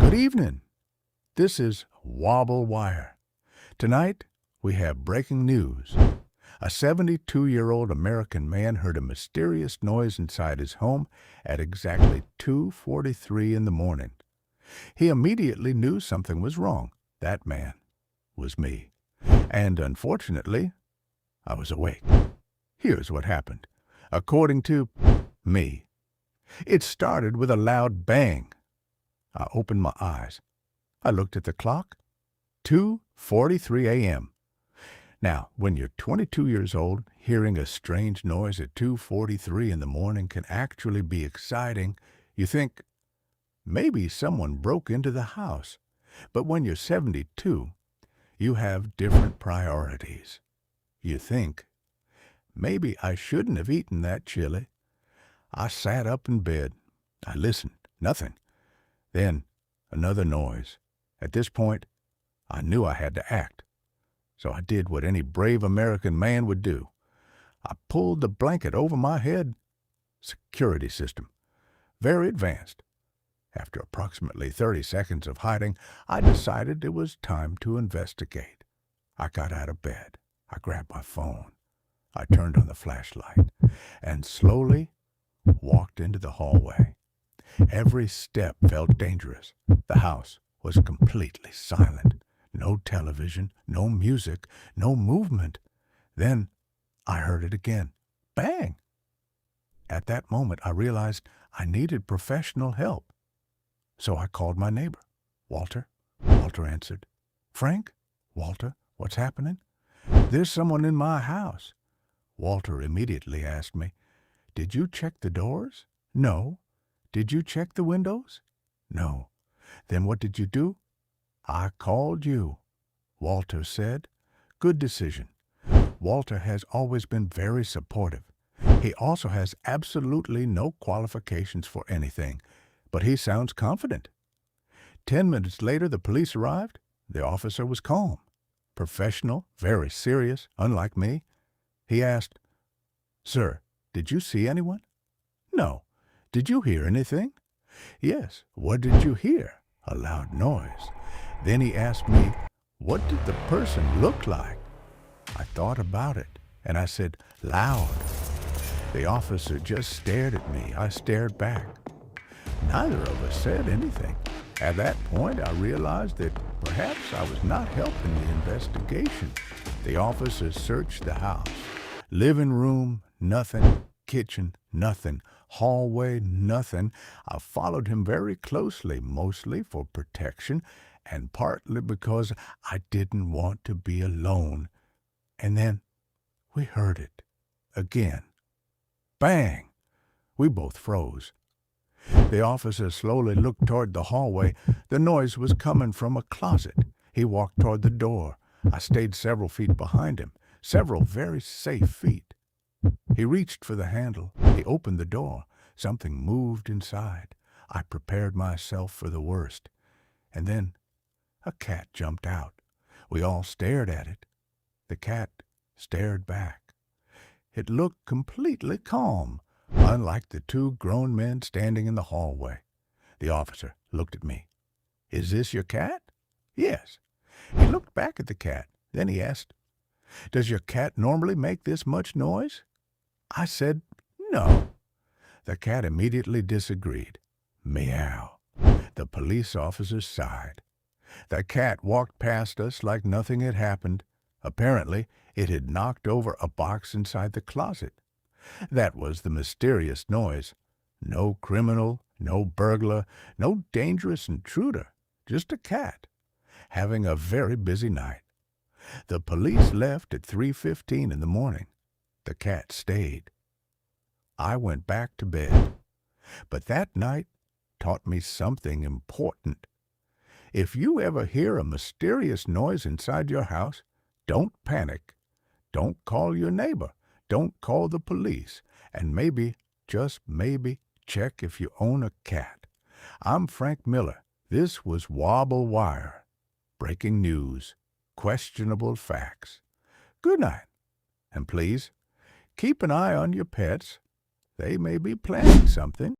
Good evening. This is WOBBLEWIRE. Tonight, we have breaking news. A 72-year-old American man heard a mysterious noise inside his home at exactly 2:43 in the morning. He immediately knew something was wrong. That man was me. And unfortunately, I was awake. Here's what happened. According to me, it started with a loud bang. I opened my eyes. I looked at the clock. 2:43 a.m. Now, when you're 22 years old, hearing a strange noise at 2:43 in the morning can actually be exciting. You think, maybe someone broke into the house. But when you're 72, you have different priorities. You think, maybe I shouldn't have eaten that chili. I sat up in bed. I listened. Nothing. Then, another noise. At this point, I knew I had to act. So I did what any brave American man would do. I pulled the blanket over my head. Security system. Very advanced. After approximately 30 seconds of hiding, I decided it was time to investigate. I got out of bed. I grabbed my phone. I turned on the flashlight and slowly walked into the hallway. Every step felt dangerous. The house was completely silent. No television, no music, no movement. Then I heard it again. Bang! At that moment, I realized I needed professional help. So I called my neighbor. Walter? Walter answered. Frank? Walter, what's happening? There's someone in my house. Walter immediately asked me, did you check the doors? No. Did you check the windows? No. Then what did you do? I called you. Walter said. Good decision. Walter has always been very supportive. He also has absolutely no qualifications for anything, but he sounds confident. 10 minutes later, the police arrived. The officer was calm, professional, very serious, unlike me. He asked, Sir, did you see anyone? No. Did you hear anything? Yes. What did you hear? A loud noise. Then he asked me, what did the person look like? I thought about it, and I said, loud. The officer just stared at me. I stared back. Neither of us said anything. At that point, I realized that perhaps I was not helping the investigation. The officer searched the house. Living room, nothing. Kitchen, nothing. Hallway, nothing. I followed him very closely, mostly for protection and partly because I didn't want to be alone. And then we heard it again. Bang! We both froze. The officer slowly looked toward the hallway. The noise was coming from a closet. He walked toward the door. I stayed several feet behind him, several very safe feet. He reached for the handle. He opened the door. Something moved inside. I prepared myself for the worst. And then a cat jumped out. We all stared at it. The cat stared back. It looked completely calm, unlike the two grown men standing in the hallway. The officer looked at me. Is this your cat? Yes. He looked back at the cat. Then he asked, does your cat normally make this much noise? I said, no. The cat immediately disagreed. Meow. The police officer sighed. The cat walked past us like nothing had happened. Apparently, it had knocked over a box inside the closet. That was the mysterious noise. No criminal, no burglar, no dangerous intruder. Just a cat, having a very busy night. The police left at 3:15 in the morning. The cat stayed. I went back to bed. But that night taught me something important. If you ever hear a mysterious noise inside your house, don't panic. Don't call your neighbor. Don't call the police. And maybe, just maybe, check if you own a cat. I'm Frank Miller. This was WOBBLEWIRE. Breaking news. Questionable facts. Good night. And please, keep an eye on your pets. They may be planning something.